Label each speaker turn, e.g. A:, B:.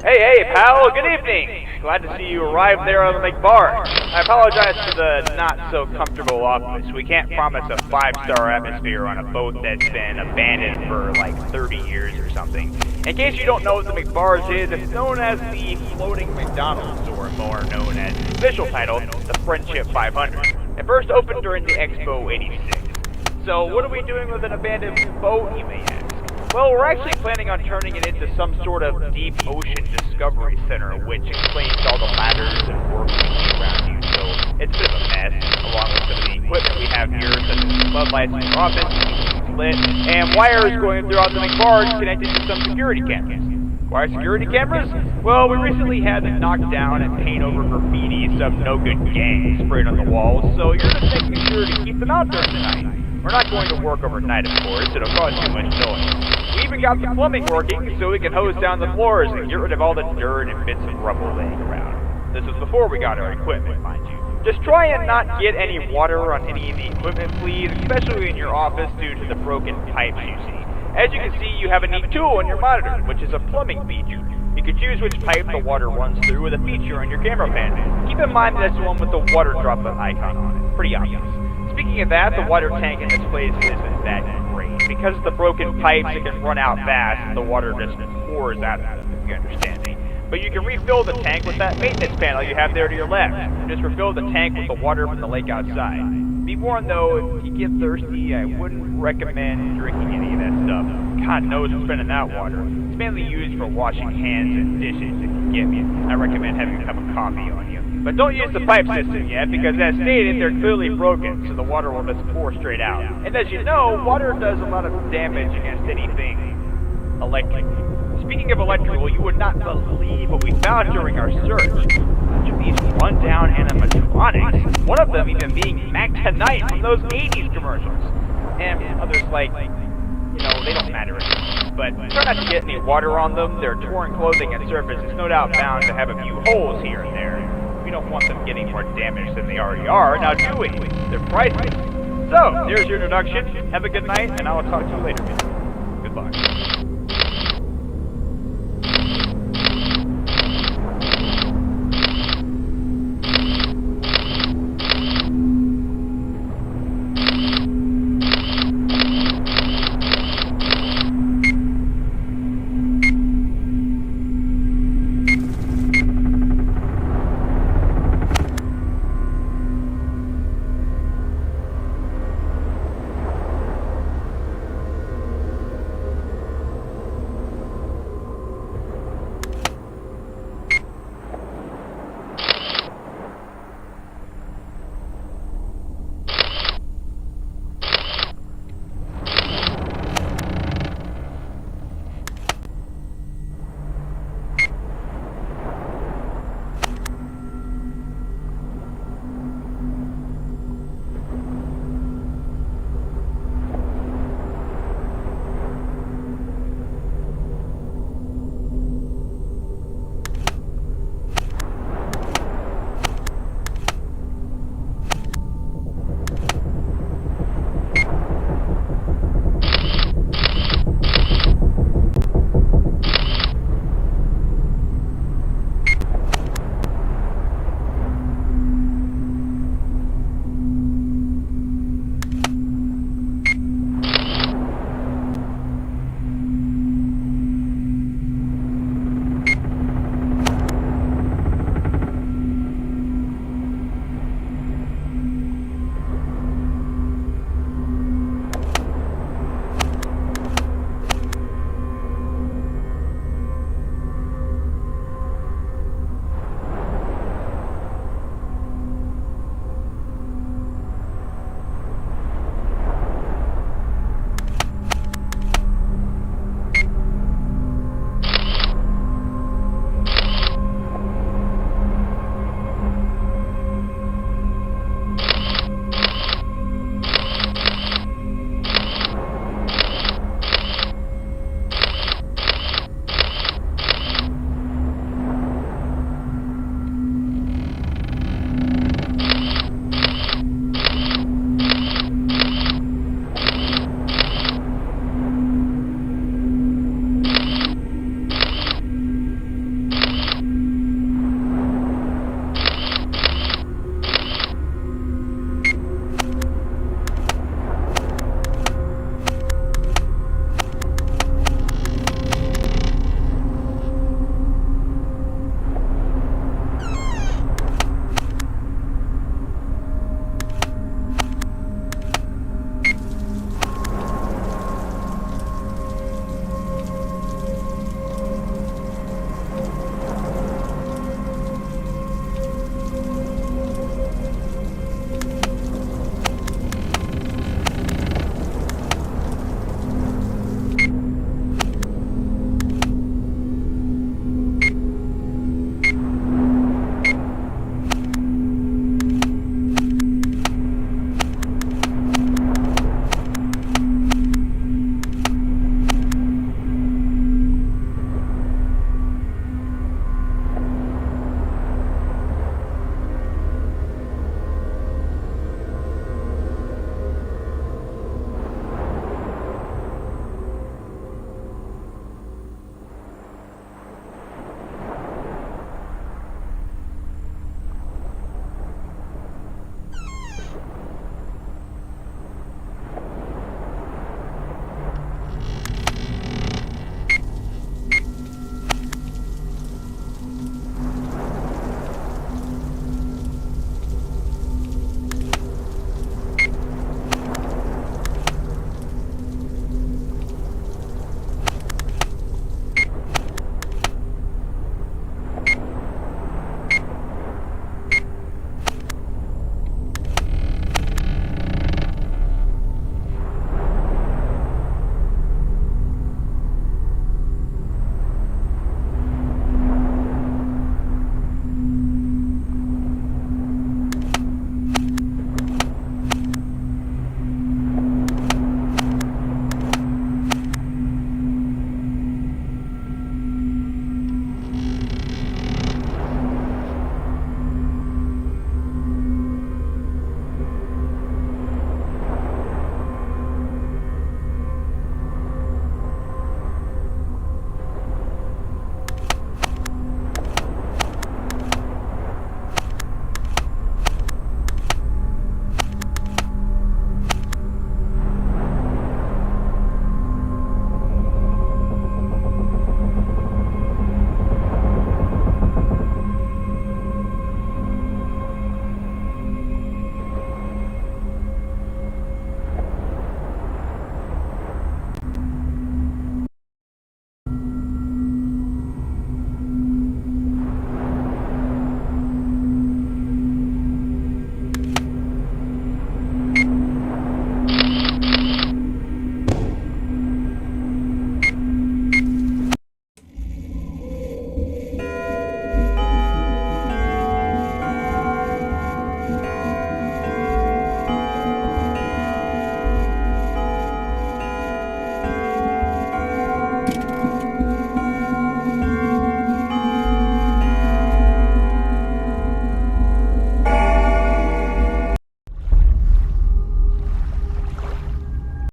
A: Hey, pal, good evening. Glad to see you arrive there on the McBarge. I apologize for the not-so-comfortable office. We can't promise a 5-star atmosphere on a boat that's been abandoned for like 30 years or something. In case you don't know what the McBarge is, it's known as the Floating McDonald's, or more known as the official title, the Friendship 500. It first opened during the Expo 86. So what are we doing with an abandoned boat, you may ask? Well, we're actually planning on turning it into some sort of deep ocean discovery center, which explains all the ladders and work we see around you. So it's a bit of a mess, along with some of the equipment we have here, such as floodlights in your office, lit, and wires going throughout the McBarge connected to some security cameras. Why security cameras? Well, we recently had to knock down and paint over graffiti some no-good gang sprayed on the walls, so you're just making sure to keep them out during the night. We're not going to work overnight, of course. It'll cause too much noise. We even got the plumbing working so we can hose down the floors and get rid of all the dirt and bits of rubble laying around. This was before we got our equipment, mind you. Just try and not get any water on any of the equipment, please, especially in your office due to the broken pipes you see. As you can see, you have a neat tool on your monitor, which is a plumbing feature. You can choose which pipe the water runs through with a feature on your camera panel. Keep in mind that's the one with the water droplet icon on it. Pretty obvious. Speaking of that, the water tank in this place isn't that great. Because of the broken pipes, it can run out fast and the water just pours out of them, if you understand me. But you can refill the tank with that maintenance panel you have there to your left. Just refill the tank with the water from the lake outside. Be warned though, if you get thirsty, I wouldn't recommend drinking any of that stuff. God knows what's been in that water. It's mainly used for washing hands and dishes, if you get me. I recommend having a cup of coffee on you. But don't use the pipe system yet, because as stated, they're clearly broken, so the water will just pour straight out. And as you know, water does a lot of damage against anything electric. Speaking of electrical, you would not believe what we found during our search. A bunch of these rundown animatronics, one of them even being Mac Tonight from those 80s commercials. And others like, they don't matter anymore. But try not to get any water on them. Their torn clothing and surface is no doubt bound to have a few holes here and there. We don't want them getting more damage than they already are, now do we? They're priceless. So, there's your introduction. Have a good night, and I will talk to you later. Good luck.